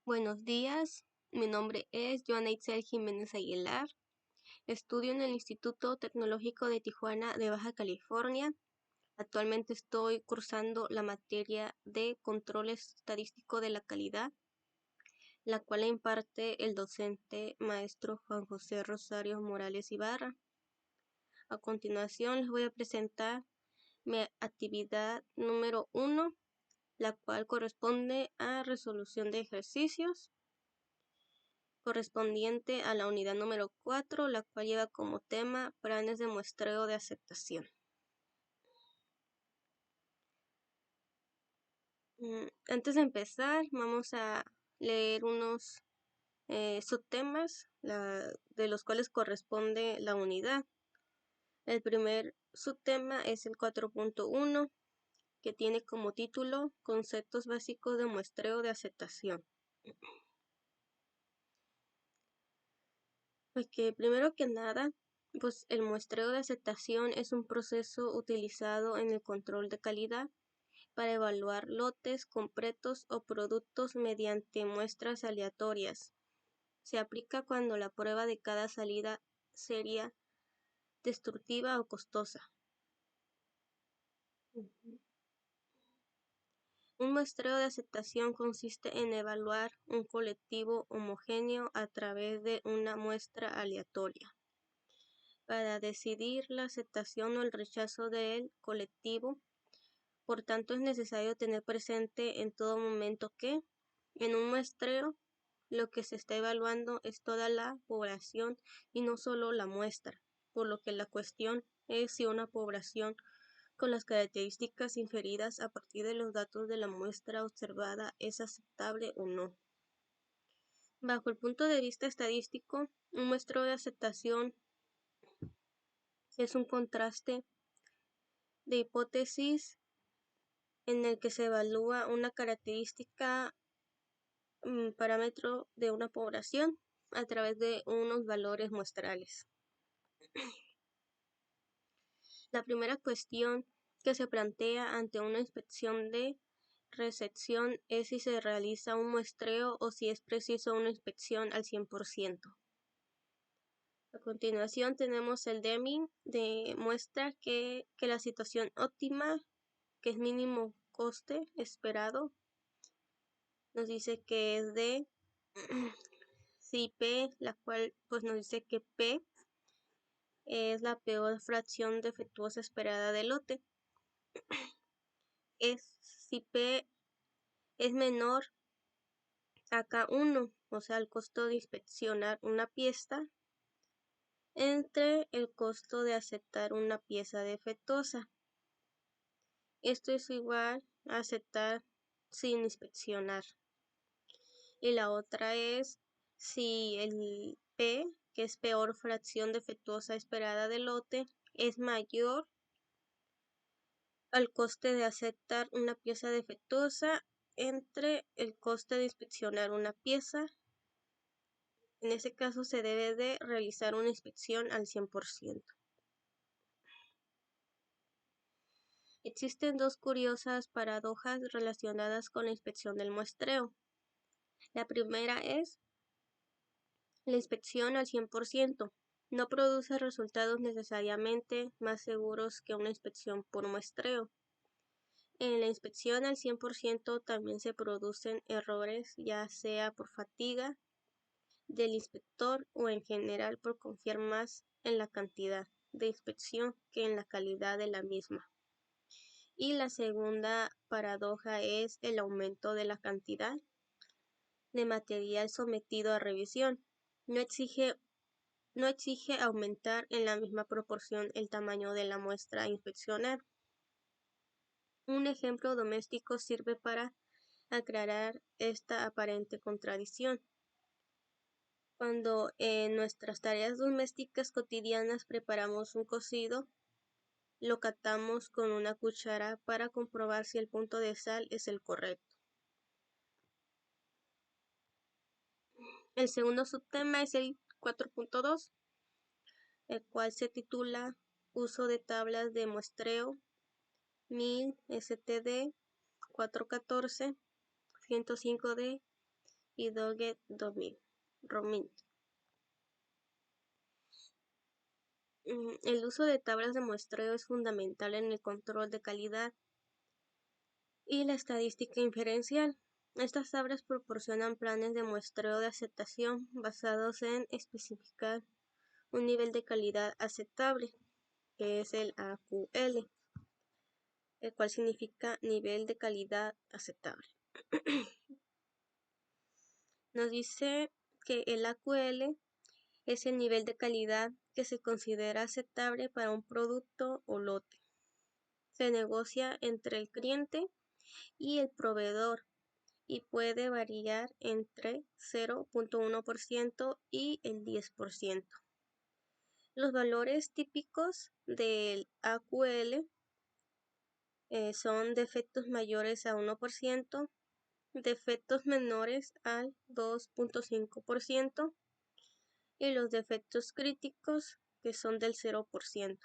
Buenos días, mi nombre es Joana Itzel Jiménez Aguilar. Estudio en el Instituto Tecnológico de Tijuana de Baja California. Actualmente estoy cursando la materia de Control Estadístico de la Calidad, la cual la imparte el docente maestro Juan José Rosario Morales Ibarra. A continuación les voy a presentar mi actividad número 1, la cual corresponde a resolución de ejercicios, correspondiente a la unidad número 4, la cual lleva como tema planes de muestreo de aceptación. Antes de empezar, vamos a leer unos subtemas de los cuales corresponde la unidad. El primer subtema es el 4.1, que tiene como título Conceptos básicos de muestreo de aceptación. Primero que nada, pues el muestreo de aceptación es un proceso utilizado en el control de calidad para evaluar lotes completos o productos mediante muestras aleatorias. Se aplica cuando la prueba de cada salida sería destructiva o costosa. Un muestreo de aceptación consiste en evaluar un colectivo homogéneo a través de una muestra aleatoria. Para decidir la aceptación o el rechazo del colectivo, por tanto es necesario tener presente en todo momento que, en un muestreo, lo que se está evaluando es toda la población y no solo la muestra, por lo que la cuestión es si una población con las características inferidas a partir de los datos de la muestra observada es aceptable o no. Bajo el punto de vista estadístico, un muestreo de aceptación es un contraste de hipótesis en el que se evalúa una característica parámetro de una población a través de unos valores muestrales. La primera cuestión que se plantea ante una inspección de recepción es si se realiza un muestreo o si es preciso una inspección al 100%. A continuación tenemos el Deming, demuestra que la situación óptima, que es mínimo coste esperado, nos dice que es de si P, la cual pues nos dice que P es la peor fracción defectuosa esperada del lote. Si P es menor a K1, o sea, el costo de inspeccionar una pieza, entre el costo de aceptar una pieza defectuosa. Esto es igual a aceptar sin inspeccionar. Y la otra es si el P, que es peor fracción defectuosa esperada del lote, es mayor al coste de aceptar una pieza defectuosa entre el coste de inspeccionar una pieza. En ese caso se debe de realizar una inspección al 100%. Existen dos curiosas paradojas relacionadas con la inspección del muestreo. La primera es la inspección al 100%. No produce resultados necesariamente más seguros que una inspección por muestreo. En la inspección al 100% también se producen errores, ya sea por fatiga del inspector o en general por confiar más en la cantidad de inspección que en la calidad de la misma. Y la segunda paradoja es el aumento de la cantidad de material sometido a revisión. No exige aumentar en la misma proporción el tamaño de la muestra a inspeccionar. Un ejemplo doméstico sirve para aclarar esta aparente contradicción. Cuando en nuestras tareas domésticas cotidianas preparamos un cocido, lo catamos con una cuchara para comprobar si el punto de sal es el correcto. El segundo subtema es el 4.2, el cual se titula Uso de tablas de muestreo 1000 STD 414 105D y Doggett-Romijn. El uso de tablas de muestreo es fundamental en el control de calidad y la estadística inferencial. Estas tablas proporcionan planes de muestreo de aceptación basados en especificar un nivel de calidad aceptable, que es el AQL, el cual significa nivel de calidad aceptable. Nos dice que el AQL es el nivel de calidad que se considera aceptable para un producto o lote. Se negocia entre el cliente y el proveedor y puede variar entre 0.1% y el 10%. Los valores típicos del AQL son defectos mayores a 1%, defectos menores al 2.5% y los defectos críticos, que son del 0%.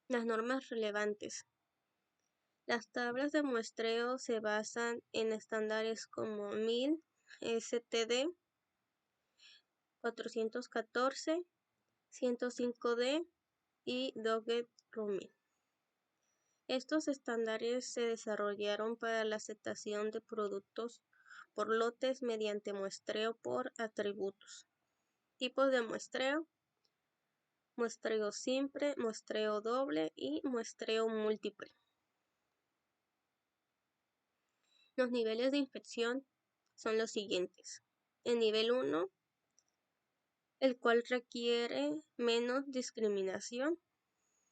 Las normas relevantes. Las tablas de muestreo se basan en estándares como 1000, STD, 414, 105D y Doggett-Romijn. Estos estándares se desarrollaron para la aceptación de productos por lotes mediante muestreo por atributos. Tipos de muestreo: muestreo simple, muestreo doble y muestreo múltiple. Los niveles de inspección son los siguientes. El nivel 1, el cual requiere menos discriminación.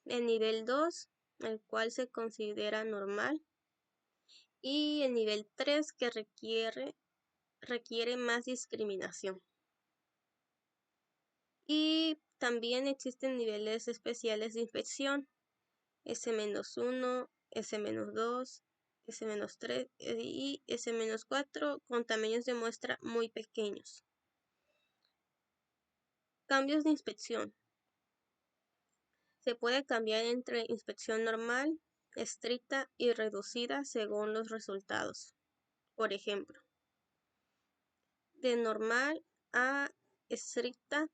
El nivel 2, el cual se considera normal. Y el nivel 3, que requiere más discriminación. Y también existen niveles especiales de inspección: S-1, S-2, S-3 y S-4 con tamaños de muestra muy pequeños. Cambios de inspección. Se puede cambiar entre inspección normal, estricta y reducida según los resultados. Por ejemplo, de normal a estricta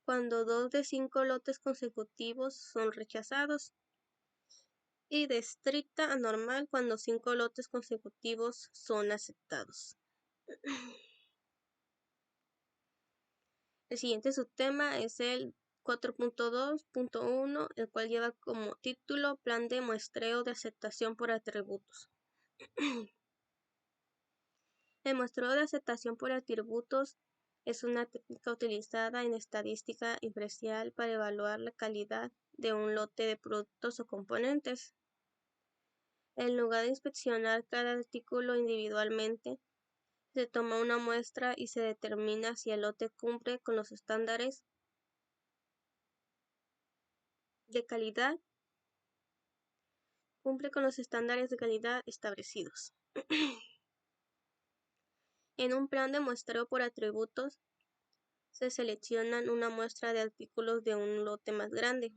cuando 2 de 5 lotes consecutivos son rechazados, y de estricta a normal cuando 5 lotes consecutivos son aceptados. El siguiente subtema es el 4.2.1, el cual lleva como título Plan de muestreo de aceptación por atributos. El muestreo de aceptación por atributos es una técnica utilizada en estadística inferencial para evaluar la calidad de un lote de productos o componentes. En lugar de inspeccionar cada artículo individualmente, se toma una muestra y se determina si el lote cumple con los estándares de calidad establecidos. En un plan de muestreo por atributos, se seleccionan una muestra de artículos de un lote más grande.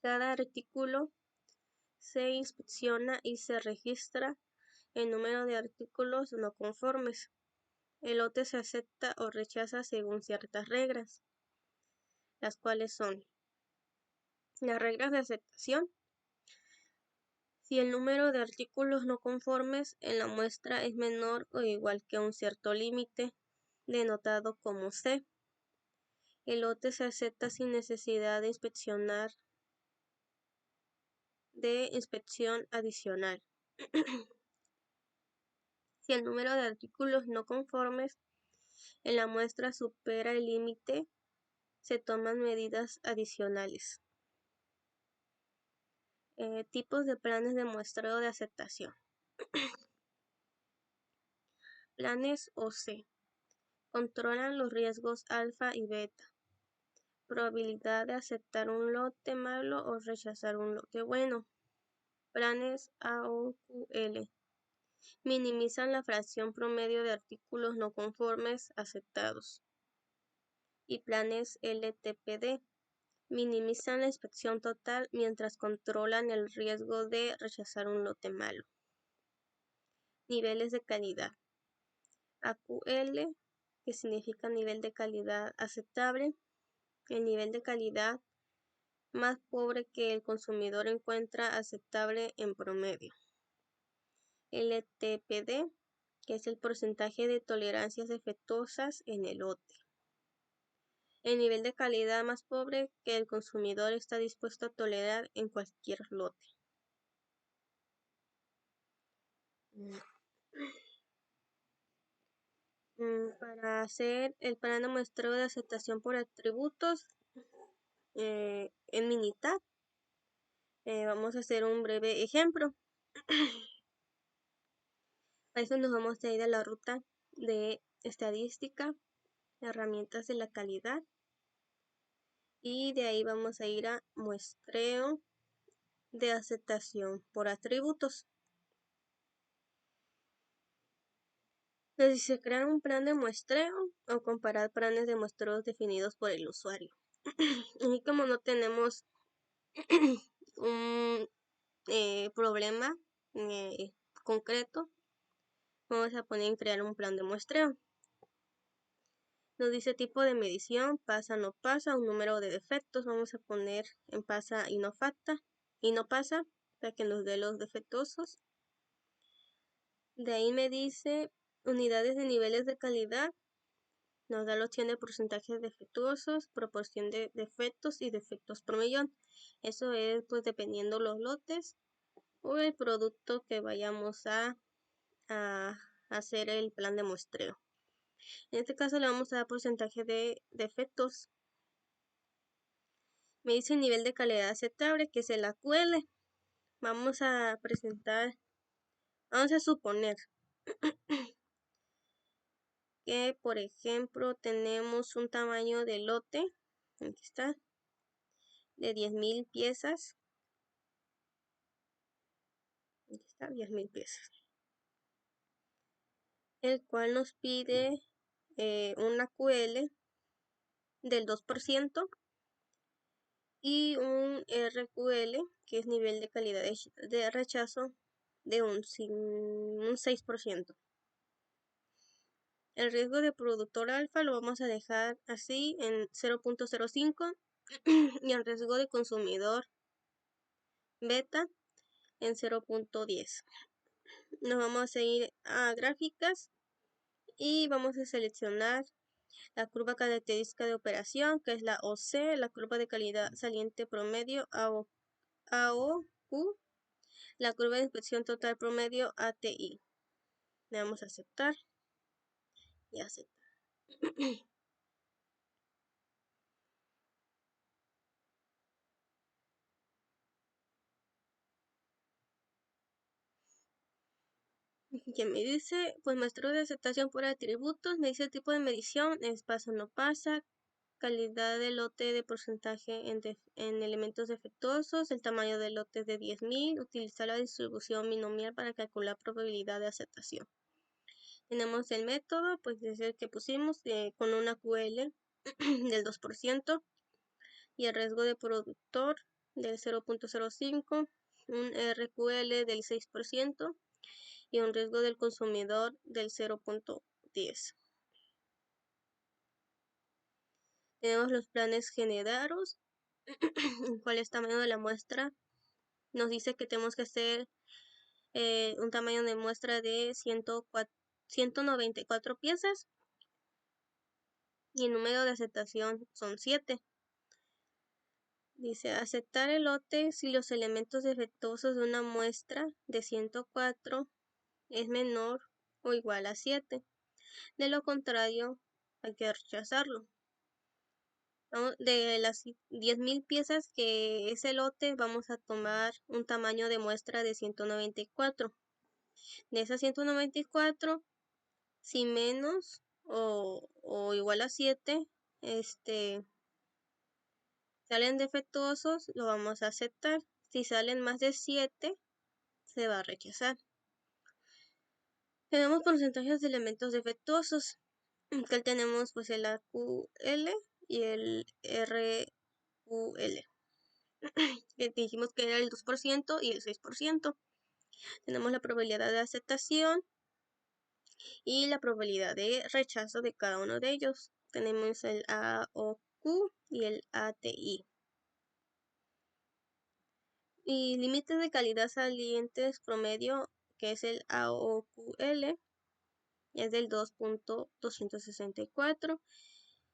Cada artículo se inspecciona y se registra el número de artículos no conformes. El lote se acepta o rechaza según ciertas reglas, las cuales son las reglas de aceptación. Si el número de artículos no conformes en la muestra es menor o igual que un cierto límite, denotado como C, el lote se acepta sin necesidad de inspección adicional. Si el número de artículos no conformes en la muestra supera el límite, se toman medidas adicionales. Tipos de planes de muestreo de aceptación. Planes OC. Controlan los riesgos alfa y beta. Probabilidad de aceptar un lote malo o rechazar un lote bueno. Planes AOQL. Minimizan la fracción promedio de artículos no conformes aceptados. Y planes LTPD. minimizan la inspección total mientras controlan el riesgo de rechazar un lote malo. Niveles de calidad. AQL, que significa nivel de calidad aceptable, el nivel de calidad más pobre que el consumidor encuentra aceptable en promedio. LTPD, que es el porcentaje de tolerancias defectuosas en el lote. El nivel de calidad más pobre que el consumidor está dispuesto a tolerar en cualquier lote. Para hacer el plan de muestreo de aceptación por atributos en Minitab, vamos a hacer un breve ejemplo. Para eso nos vamos a ir a la ruta de estadística, herramientas de la calidad, y de ahí vamos a ir a muestreo de aceptación por atributos. Entonces, se crea un plan de muestreo o comparar planes de muestreo definidos por el usuario. Y como no tenemos un problema concreto, vamos a poner en crear un plan de muestreo. Nos dice tipo de medición, pasa, no pasa, un número de defectos, vamos a poner en pasa y no pasa, para que nos dé los defectuosos. De ahí me dice unidades de niveles de calidad, nos da la opción de porcentajes defectuosos, proporción de defectos y defectos por millón. Eso es pues dependiendo los lotes o el producto que vayamos a hacer el plan de muestreo. En este caso le vamos a dar porcentaje de defectos. Me dice nivel de calidad aceptable, que es el AQL. Vamos a suponer que, por ejemplo, tenemos un tamaño de lote, aquí está, de 10,000 piezas. Aquí está, 10,000 piezas. El cual nos pide un AQL del 2% y un RQL, que es nivel de calidad de rechazo, de un 6%. El riesgo de productor alfa lo vamos a dejar así en 0.05 y el riesgo de consumidor beta en 0.10. Nos vamos a ir a gráficas y vamos a seleccionar la curva característica de operación, que es la OC, la curva de calidad saliente promedio AOQ, la curva de inspección total promedio ATI. Le damos a aceptar y aceptar. Que me dice, pues muestreo de aceptación por atributos, me dice el tipo de medición, es pasa o no pasa, calidad de lote de porcentaje en elementos defectuosos, el tamaño del lote es de 10,000, utilizar la distribución binomial para calcular probabilidad de aceptación. Tenemos el método, pues es el que pusimos con una QL del 2% y el riesgo de productor del 0.05, un RQL del 6% y un riesgo del consumidor del 0.10. Tenemos los planes generados, cuál es el tamaño de la muestra. Nos dice que tenemos que hacer un tamaño de muestra de 194 piezas y el número de aceptación son 7. Dice aceptar el lote si los elementos defectuosos de una muestra de 104 es menor o igual a 7. De lo contrario, hay que rechazarlo. De las 10,000 piezas que es el lote, vamos a tomar un tamaño de muestra de 194. De esas 194, si menos o igual a 7, salen defectuosos, lo vamos a aceptar. Si salen más de 7, se va a rechazar. Tenemos porcentajes de elementos defectuosos. Que tenemos pues el AQL y el RQL. AOQL. Dijimos que era el 2% y el 6%. Tenemos la probabilidad de aceptación y la probabilidad de rechazo de cada uno de ellos. Tenemos el AOQ y el ATI. Y límite de calidad salientes promedio, que es el AOQL, es del 2.264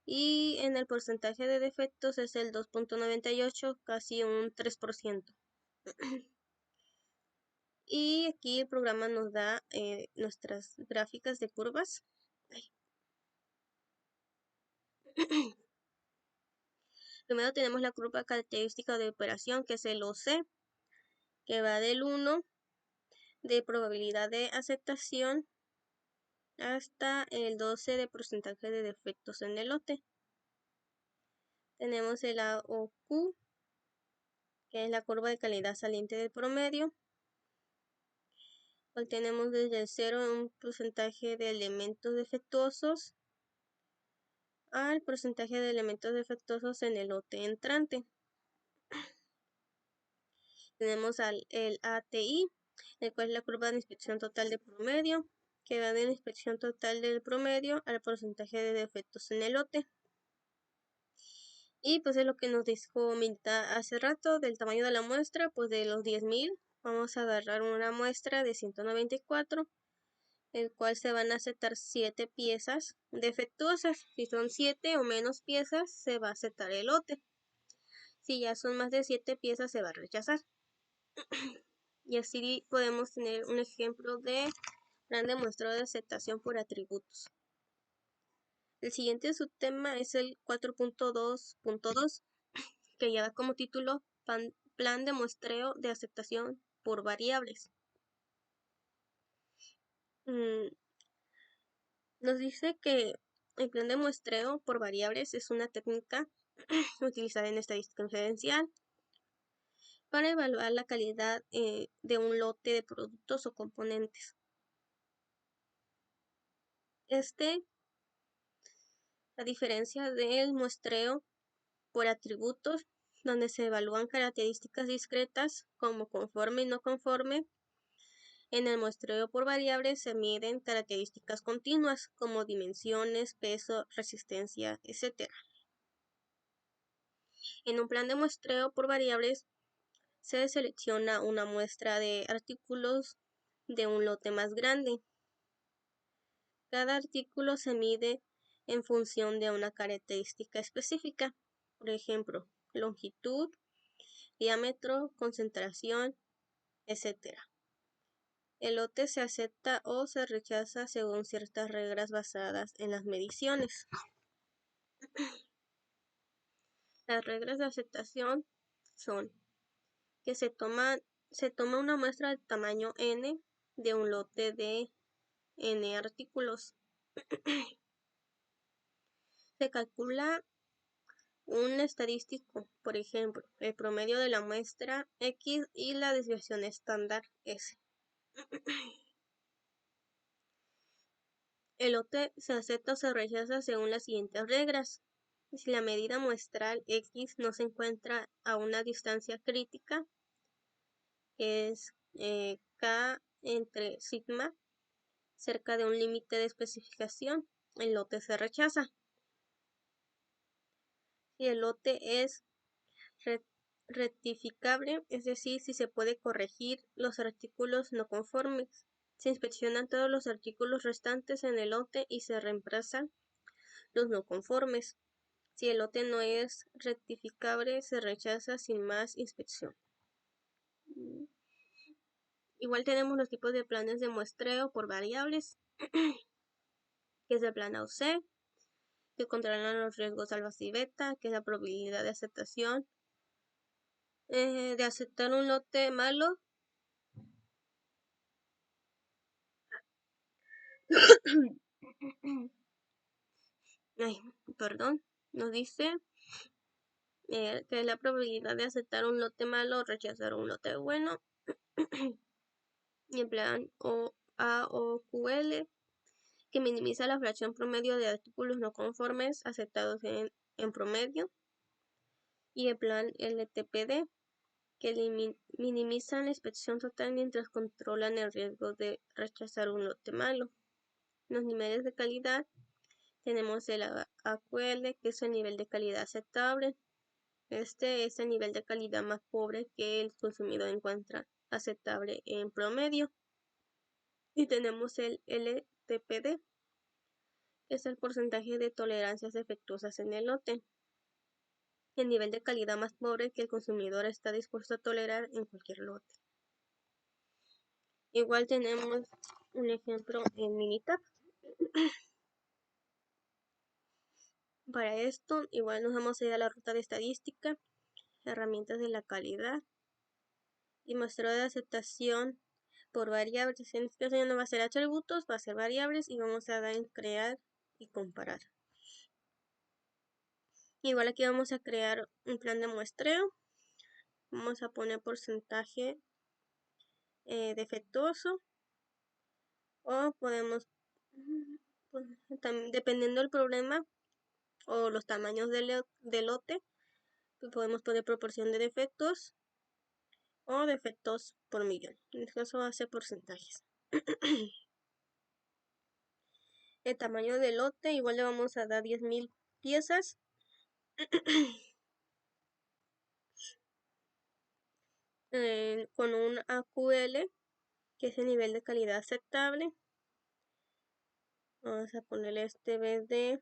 y en el porcentaje de defectos es el 2.98, casi un 3%. Y aquí el programa nos da nuestras gráficas de curvas. Primero tenemos la curva característica de operación, que es el OC, que va del 1 de probabilidad de aceptación hasta el 12 de porcentaje de defectos en el lote. Tenemos el AOQ, que es la curva de calidad saliente del promedio, cual tenemos desde el 0 un porcentaje de elementos defectuosos al porcentaje de elementos defectuosos en el lote entrante. Tenemos el ATI, el cual es la curva de inspección total de promedio, que va de la inspección total del promedio al porcentaje de defectos en el lote. Y pues es lo que nos dijo Milta hace rato del tamaño de la muestra, pues de los 10.000 vamos a agarrar una muestra de 194, el cual se van a aceptar 7 piezas defectuosas. Si son 7 o menos piezas, se va a aceptar el lote. Si ya son más de 7 piezas, se va a rechazar. Y así podemos tener un ejemplo de plan de muestreo de aceptación por atributos. El siguiente subtema es el 4.2.2, que lleva como título plan de muestreo de aceptación por variables. Nos dice que el plan de muestreo por variables es una técnica utilizada en estadística inferencial para evaluar la calidad de un lote de productos o componentes. A diferencia del muestreo por atributos, donde se evalúan características discretas como conforme y no conforme, en el muestreo por variables se miden características continuas como dimensiones, peso, resistencia, etc. En un plan de muestreo por variables se selecciona una muestra de artículos de un lote más grande. Cada artículo se mide en función de una característica específica, por ejemplo, longitud, diámetro, concentración, etc. El lote se acepta o se rechaza según ciertas reglas basadas en las mediciones. Las reglas de aceptación son que se toma una muestra de tamaño n de un lote de n artículos. Se calcula un estadístico, por ejemplo, el promedio de la muestra X y la desviación estándar S. El lote se acepta o se rechaza según las siguientes reglas. Si la medida muestral X no se encuentra a una distancia crítica, que es K entre sigma, cerca de un límite de especificación, el lote se rechaza. Si el lote es rectificable, es decir, si se puede corregir los artículos no conformes, se inspeccionan todos los artículos restantes en el lote y se reemplazan los no conformes. Si el lote no es rectificable, se rechaza sin más inspección. Igual tenemos los tipos de planes de muestreo por variables, que es el plan AOC, que controlan los riesgos alfa y beta, que es la probabilidad de aceptación, de aceptar un lote malo. Nos dice que es la probabilidad de aceptar un lote malo o rechazar un lote bueno. Y el plan AOQL, que minimiza la fracción promedio de artículos no conformes aceptados en promedio. y el plan LTPD, que minimizan la inspección total mientras controlan el riesgo de rechazar un lote malo. Los niveles de calidad tenemos el AQL, que es el nivel de calidad aceptable. Este es el nivel de calidad más pobre que el consumidor encuentra aceptable en promedio. Y tenemos el LTPD, que es el porcentaje de tolerancias defectuosas en el lote. El nivel de calidad más pobre que el consumidor está dispuesto a tolerar en cualquier lote. Igual tenemos un ejemplo en Minitab. Para esto, igual nos vamos a ir a la ruta de estadística, herramientas de la calidad y muestreo de aceptación por variables. En este caso ya no va a ser atributos, va a ser variables y vamos a dar en crear y comparar. Igual aquí vamos a crear un plan de muestreo. Vamos a poner porcentaje defectuoso, o podemos, dependiendo del problema o los tamaños del lote, podemos poner proporción de defectos o defectos por millón. En este caso va a ser porcentajes. El tamaño del lote igual le vamos a dar 10.000 piezas. Con un AQL, que es el nivel de calidad aceptable. Vamos a ponerle este vez de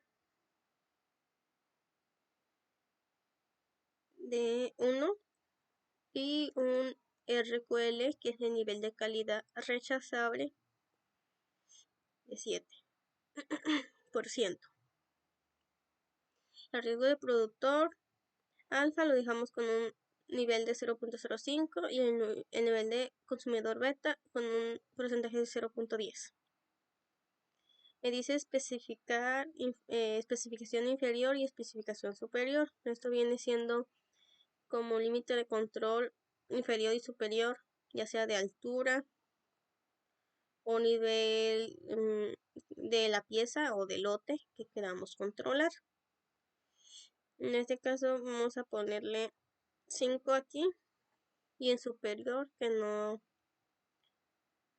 1 y un RQL, que es el nivel de calidad rechazable, de 7%. El riesgo de productor alfa lo dejamos con un nivel de 0.05 y el nivel de consumidor beta con un porcentaje de 0.10. Me dice especificar especificación inferior y especificación superior. Esto viene siendo como límite de control inferior y superior, ya sea de altura o nivel de la pieza o del lote que queramos controlar. En este caso vamos a ponerle 5 aquí y en superior que no,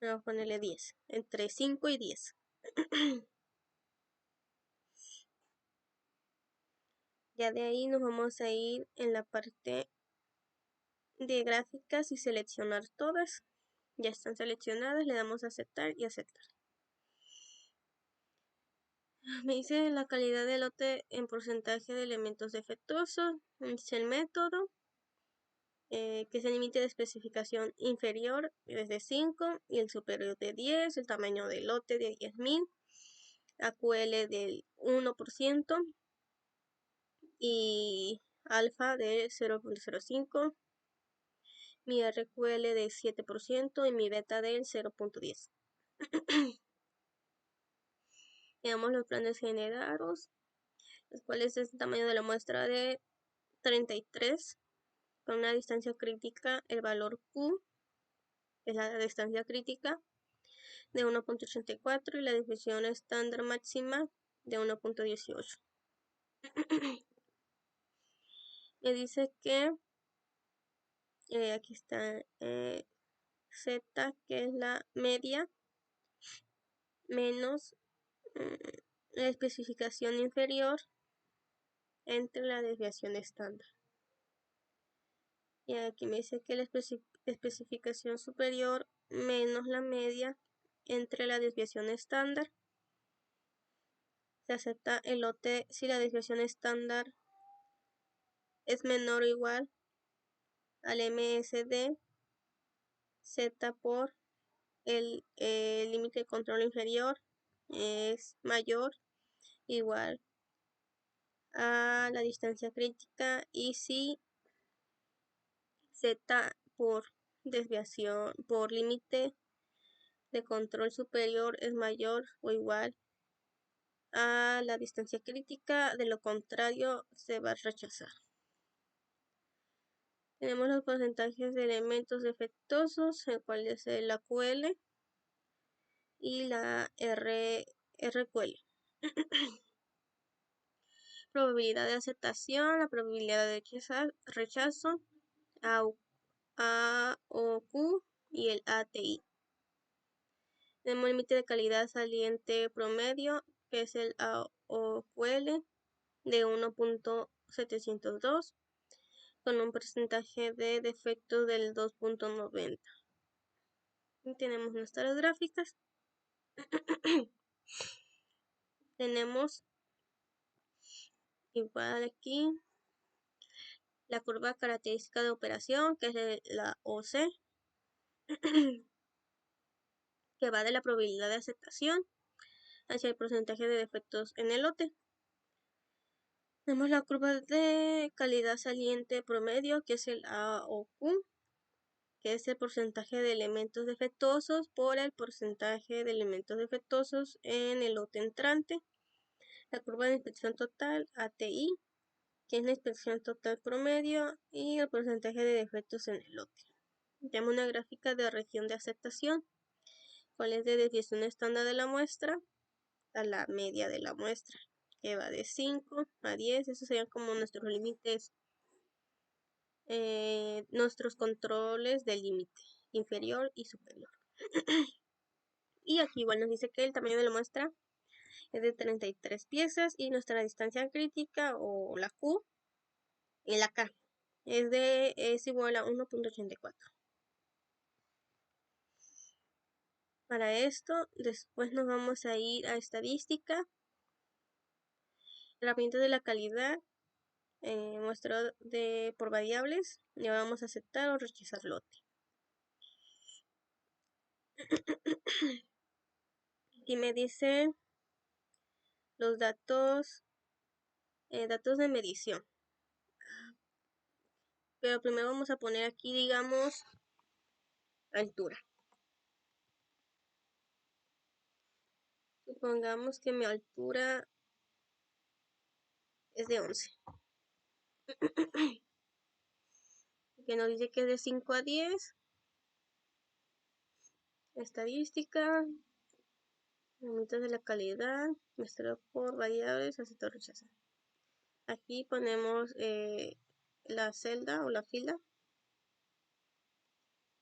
vamos a ponerle 10, entre 5 y 10. Ya de ahí nos vamos a ir en la parte de gráficas y seleccionar todas. Ya están seleccionadas, le damos a aceptar y aceptar. Me dice la calidad del lote en porcentaje de elementos defectuosos. Me dice el método, que es el límite de especificación inferior desde 5 y el superior de 10, el tamaño del lote de 10.000, AQL del 1% y alfa de 0.05, mi RQL de 7% y mi beta del 0.10. Veamos los planes generados, los cuales es el tamaño de la muestra de 33, con una distancia crítica, el valor Q, es la distancia crítica, de 1.84 y la desviación estándar máxima de 1.18. Me dice que aquí está Z, que es la media, menos la especificación inferior entre la desviación estándar. Y aquí me dice que la especificación superior menos la media entre la desviación estándar. Se acepta el lote si la desviación estándar es menor o igual al MSD Z por el límite de control inferior es mayor o igual a la distancia crítica, y si Z por desviación por límite de control superior es mayor o igual a la distancia crítica, de lo contrario se va a rechazar. Tenemos los porcentajes de elementos defectuosos, el cual es el AQL y la RQL. probabilidad de aceptación, la probabilidad de rechazo, A o Q y el ATI. Tenemos el límite de calidad saliente promedio, que es el AOQL de 1.702, con un porcentaje de defecto del 2.90. Y tenemos nuestras gráficas. Tenemos igual aquí la curva característica de operación, que es la OC, que va de la probabilidad de aceptación hacia el porcentaje de defectos en el lote. Tenemos la curva de calidad saliente promedio, que es el AOQ, que es el porcentaje de elementos defectuosos por el porcentaje de elementos defectuosos en el lote entrante. La curva de inspección total, ATI, que es la inspección total promedio y el porcentaje de defectos en el lote. Tenemos una gráfica de región de aceptación, cuál es de desviación estándar de la muestra a la media de la muestra, que va de 5 a 10, esos serían como nuestros límites, nuestros controles del límite inferior y superior. Y aquí igual nos dice que el tamaño de la muestra es de 33 piezas y nuestra distancia crítica o la Q y la K es igual a 1.84. Para esto, después nos vamos a ir a estadística, herramientas de la calidad, muestra por variables, y ahora vamos a aceptar o rechazar lote. Aquí me dice los datos de medición. Pero primero vamos a poner aquí, digamos, altura. Supongamos que mi altura es de 11. Que nos dice que es de 5 a 10. Estadística, herramientas de la calidad, muestra por variables, aceptar o rechazar. Aquí ponemos la celda o la fila.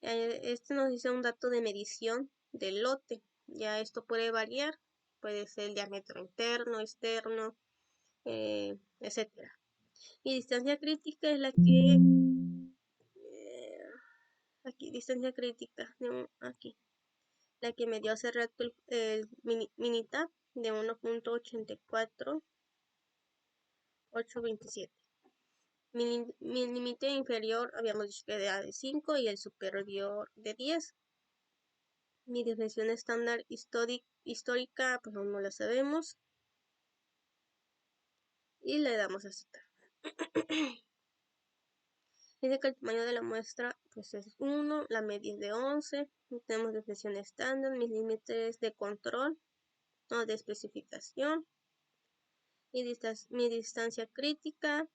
Este nos dice un dato de medición del lote. Ya esto puede variar, puede ser el diámetro interno, externo, etcétera. Y distancia crítica es la que aquí, distancia crítica, aquí, la que me dio hace rato el Minitab de 1.84827. Mi límite inferior habíamos dicho que era de 5 y el superior de 10. Mi desviación estándar histórica, pues no la sabemos. Y le damos a aceptar. Dice que el tamaño de la muestra pues es 1, la media es de 11, tenemos desviación estándar, mis límites de control o de especificación y mi distancia crítica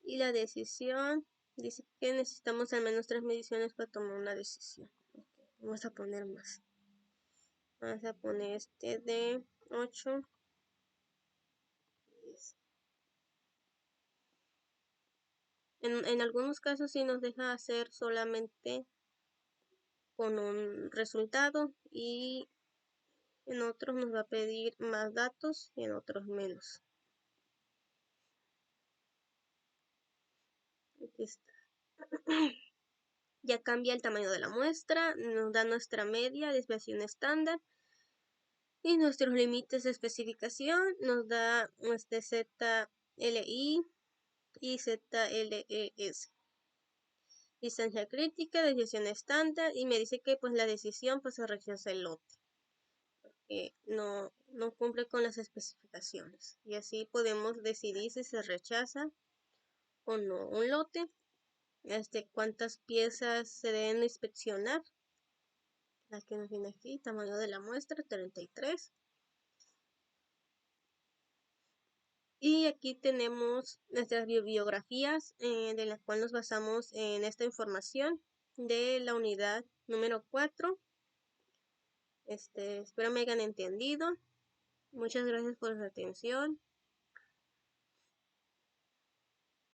y la decisión. Dice que necesitamos al menos 3 mediciones para tomar una decisión. Okay, vamos a poner más. Vamos a poner este de 8. 10. En algunos casos sí nos deja hacer solamente con un resultado y en otros nos va a pedir más datos y en otros menos. Aquí está. Ya cambia el tamaño de la muestra, nos da nuestra media, desviación estándar y nuestros límites de especificación. Nos da nuestra ZLI y ZLES. Distancia crítica, desviación estándar y me dice que pues la decisión pues se rechaza el lote. Porque no cumple con las especificaciones. Y así podemos decidir si se rechaza o no un lote. Cuántas piezas se deben inspeccionar. La que nos viene aquí, tamaño de la muestra, 33. Y aquí tenemos nuestras bibliografías de las cuales nos basamos en esta información de la unidad número 4. Espero me hayan entendido. Muchas gracias por su atención.